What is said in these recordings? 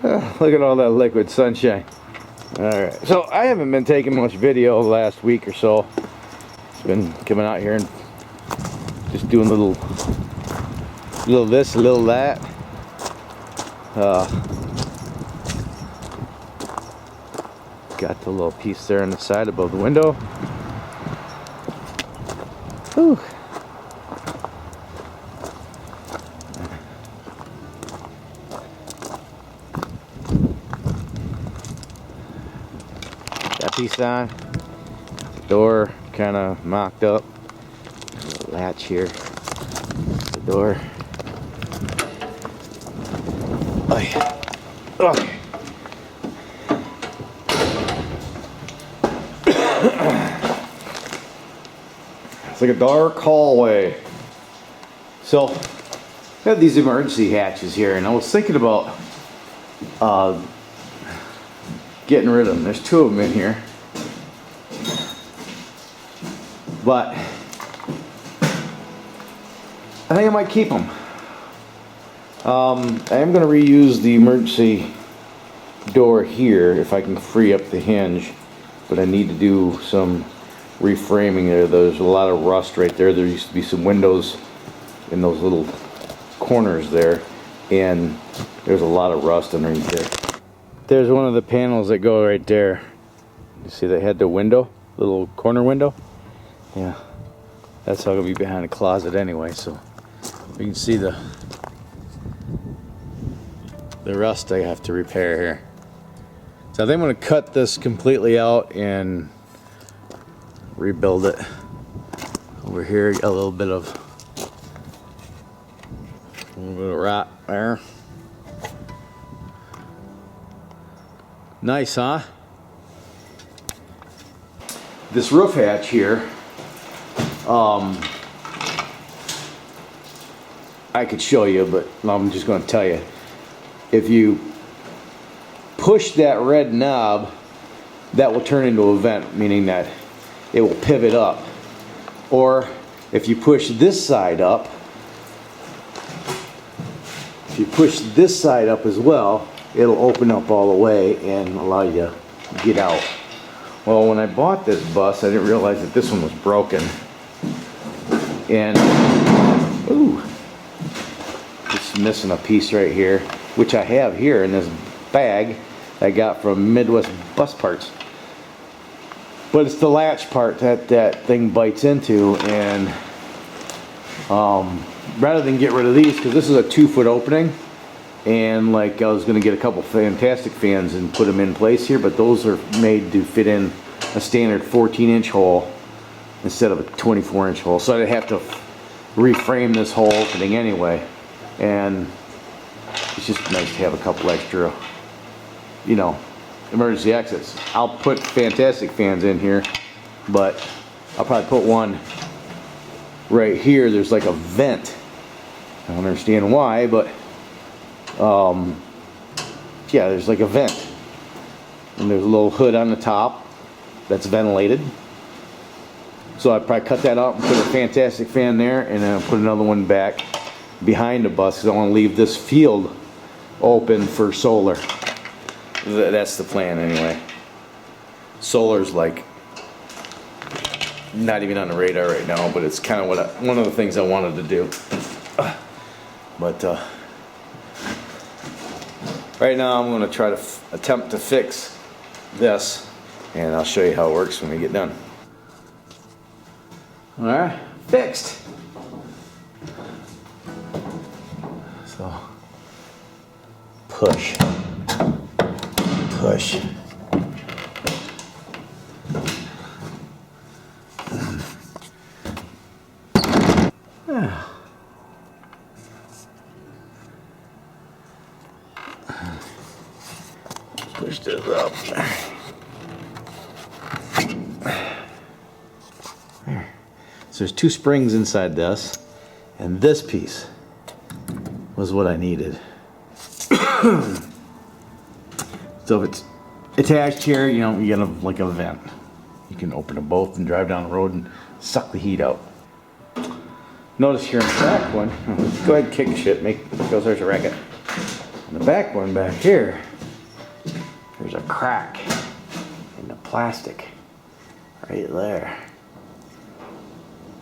Look at all that liquid sunshine. Alright, so I haven't been taking much video the last week or so. It's been coming out here and just doing a little this, a little that. Got the little piece there on the side above the window. Whew. That piece on. The door kind of mocked up. The latch here. The door. Oh yeah. Okay. It's like a dark hallway. So, I have these emergency hatches here, and I was thinking about getting rid of them. There's two of them in here. But I think I might keep them. I am going to reuse the emergency door here if I can free up the hinge, but I need to do some reframing there. There's a lot of rust right there. There used to be some windows in those little corners there, and there's a lot of rust underneath there. There's one of the panels that go right there. You see they had the window, little corner window? Yeah, that's all gonna be behind a closet anyway, so you can see the rust I have to repair here. So I think I'm gonna cut this completely out and rebuild it. Over here, got a little bit of rot there. Nice, huh? This roof hatch here, I could show you, but I'm just going to tell you. If you push that red knob, that will turn into a vent, meaning that it will pivot up. Or if you push this side up, if you push this side up as well, it'll open up all the way and allow you to get out. Well, when I bought this bus, I didn't realize that this one was broken. And, ooh, it's missing a piece right here, which I have here in this bag I got from Midwest Bus Parts. But it's the latch part that thing bites into, and rather than get rid of these, because this is a 2-foot opening, and like I was going to get a couple fantastic fans and put them in place here, but those are made to fit in a standard 14-inch hole instead of a 24-inch hole, so I'd have to reframe this whole opening anyway, and it's just nice to have a couple extra, you know, emergency exits. I'll put fantastic fans in here, but I'll probably put one right here. There's like a vent. I don't understand why, but yeah, there's like a vent, and there's a little hood on the top that's ventilated. So I'd probably cut that out and put a fantastic fan there, and then I'll put another one back behind the bus, because I want to leave this field open for solar. That's the plan anyway. Solar's like not even on the radar right now, but it's kind of what one of the things I wanted to do. But right now I'm going to try to attempt to fix this, and I'll show you how it works when we get done. Alright, fixed. So push. Push. Push this up. There. So there's 2 springs inside this, and this piece was what I needed. So if it's attached here, you know, you get like a vent. You can open them both and drive down the road and suck the heat out. Notice here in the back one, go ahead and kick shit, make go there's a racket. And the back one back here, there's a crack in the plastic right there.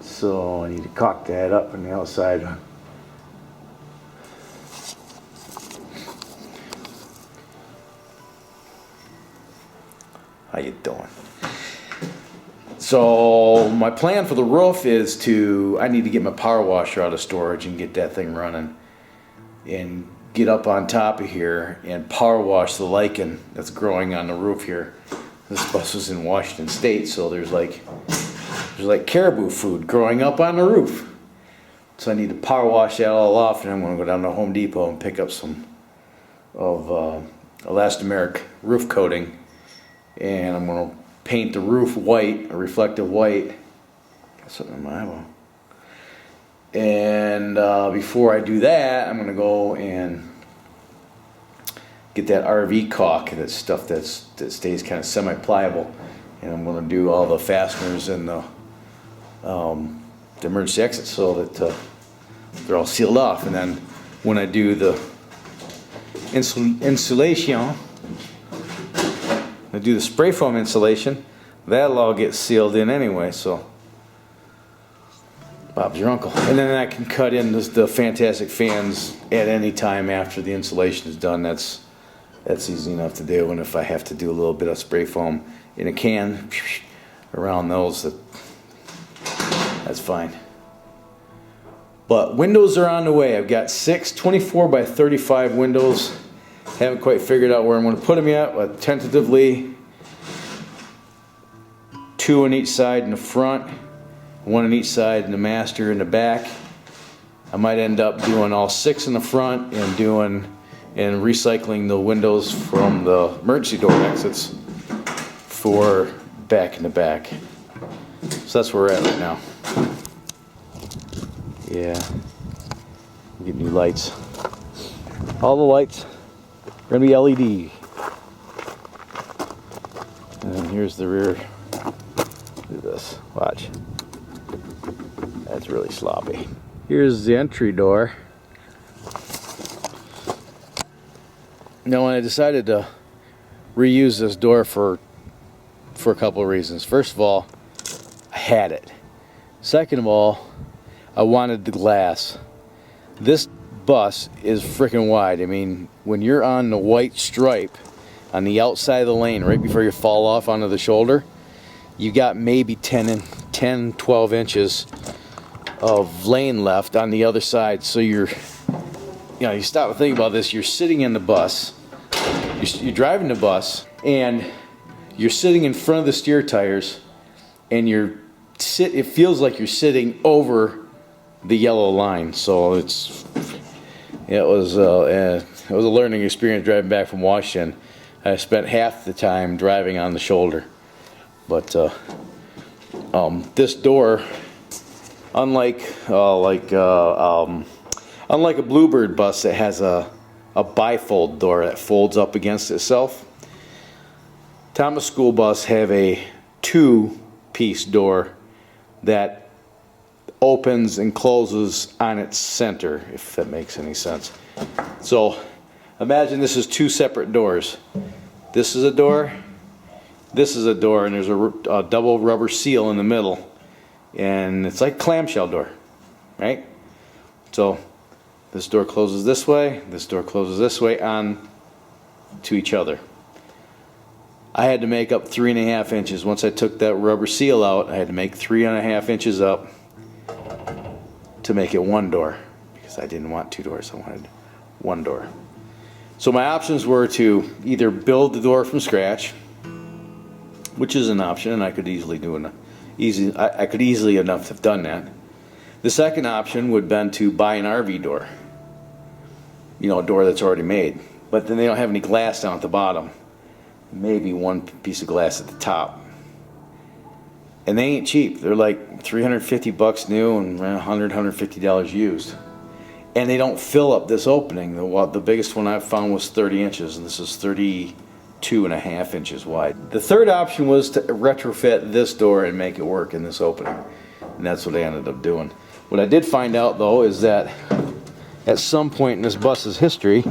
So I need to caulk that up on the outside. How you doing? So my plan for the roof is I need to get my power washer out of storage and get that thing running and get up on top of here and power wash the lichen that's growing on the roof here. This bus was in Washington State, so there's like caribou food growing up on the roof. So I need to power wash that all off, and I'm going to go down to Home Depot and pick up some of elastomeric roof coating, and I'm going to paint the roof white, a reflective white. Got something in my eyeball. And before I do that, I'm going to go and get that RV caulk, that stuff that stays kind of semi-pliable, and I'm going to do all the fasteners and the emergency exits so that they're all sealed off. And then when I do the insulation, I do the spray foam insulation, that'll all get sealed in anyway, so Bob's your uncle. And then I can cut in the fantastic fans at any time after the insulation is done. That's easy enough to do. And if I have to do a little bit of spray foam in a can around those, that's fine. But windows are on the way. I've got 6 24 by 35 windows. Haven't quite figured out where I'm going to put them yet, but tentatively 2 on each side in the front, 1 on each side in the master in the back. I might end up doing all 6 in the front and recycling the windows from the emergency door exits for back in the back. So that's where we're at right now. Yeah, get new lights. All the lights are gonna be LED. And then here's the rear. Look at this. Watch. That's really sloppy. Here's the entry door. Now, when I decided to reuse this door for a couple of reasons. First of all, I had it. Second of all, I wanted the glass. This bus is freaking wide. I mean, when you're on the white stripe on the outside of the lane right before you fall off onto the shoulder, you got maybe 10, 12 inches of lane left on the other side. So you stop and think about this. You're sitting in the bus, you're driving the bus, and you're sitting in front of the steer tires, and it feels like you're sitting over the yellow line. So it was a learning experience driving back from Washington. I spent half the time driving on the shoulder. But this door, unlike a Bluebird bus that has a bifold door that folds up against itself, Thomas School Bus have a 2-piece door that opens and closes on its center, if that makes any sense. So imagine this is 2 separate doors. This is a door, this is a door, and there's a double rubber seal in the middle, and it's like a clamshell door, right? So this door closes this way, this door closes this way on to each other. I had to make up 3.5 inches. Once I took that rubber seal out, I had to make 3.5 inches up to make it 1 door, because I didn't want 2 doors, I wanted 1 door. So my options were to either build the door from scratch, which is an option, and I could easily enough have done that. The second option would have been to buy an RV door, a door that's already made, but then they don't have any glass down at the bottom, maybe 1 piece of glass at the top, and they ain't cheap. They're like $350 new and around $150 used, and they don't fill up this opening. The biggest one I've found was 30 inches, and this is 32.5 inches wide. The third option was to retrofit this door and make it work in this opening, and that's what I ended up doing. What I did find out, though, is that at some point in this bus's history,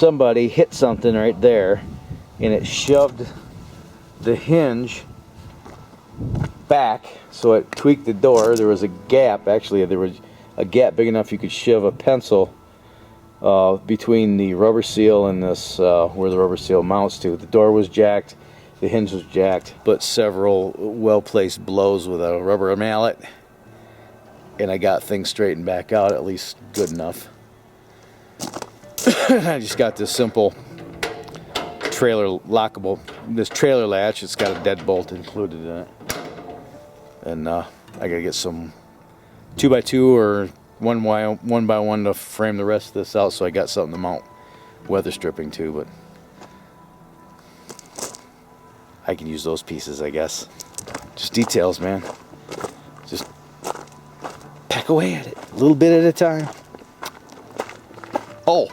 somebody hit something right there and it shoved the hinge back, so it tweaked the door. There was a gap, actually there was a gap big enough you could shove a pencil between the rubber seal and this where the rubber seal mounts to. The door was jacked, the hinge was jacked, but several well-placed blows with a rubber mallet, and I got things straightened back out, at least good enough. I just got this simple trailer lockable, this trailer latch. It's got a deadbolt included in it, and I gotta get some 2x2 or 1x1 to frame the rest of this out, so I got something to mount weather stripping to, but I can use those pieces, I guess. Just details, man. Just peck away at it, a little bit at a time. Oh,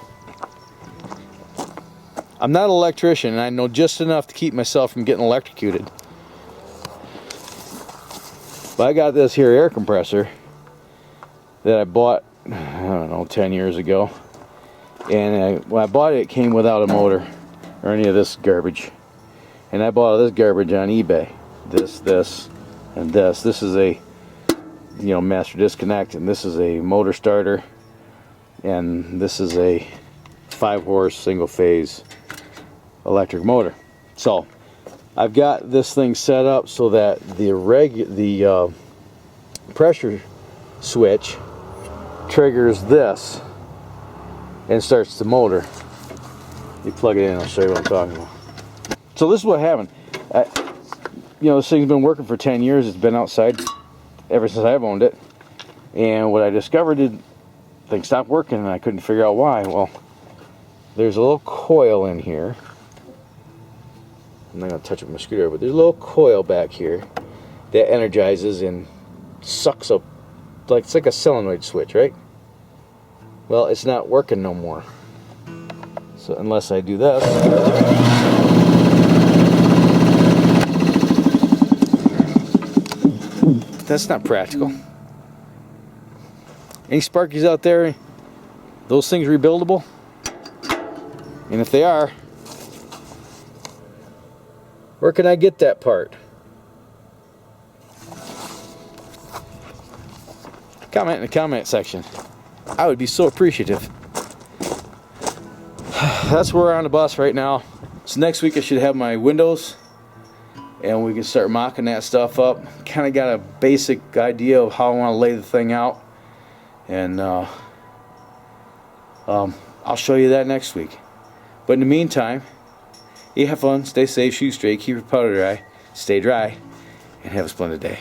I'm not an electrician, and I know just enough to keep myself from getting electrocuted. But I got this here air compressor that I bought, I don't know, 10 years ago. And when I bought it, it came without a motor or any of this garbage. And I bought this garbage on eBay. This, and this. This is a, master disconnect, and this is a motor starter. And this is a 5-horse single-phase electric motor. So I've got this thing set up so that the pressure switch triggers this and starts the motor. You plug it in, I'll show you what I'm talking about. So this is what happened. This thing's been working for 10 years. It's been outside ever since I've owned it. And what I discovered is things stopped working, and I couldn't figure out why. Well, there's a little coil in here. I'm not going to touch it with my screwdriver, but there's a little coil back here that energizes and sucks up, like it's like a solenoid switch, right? Well, it's not working no more. So unless I do this. That's not practical. Any Sparkies out there? Those things rebuildable? And if they are, where can I get that part? Comment in the comment section. I would be so appreciative. That's where we're on the bus right now. So next week I should have my windows, and we can start mocking that stuff up. Kind of got a basic idea of how I want to lay the thing out, and I'll show you that next week. But in the meantime, you have fun, stay safe, shoot straight, keep your powder dry, stay dry, and have a splendid day.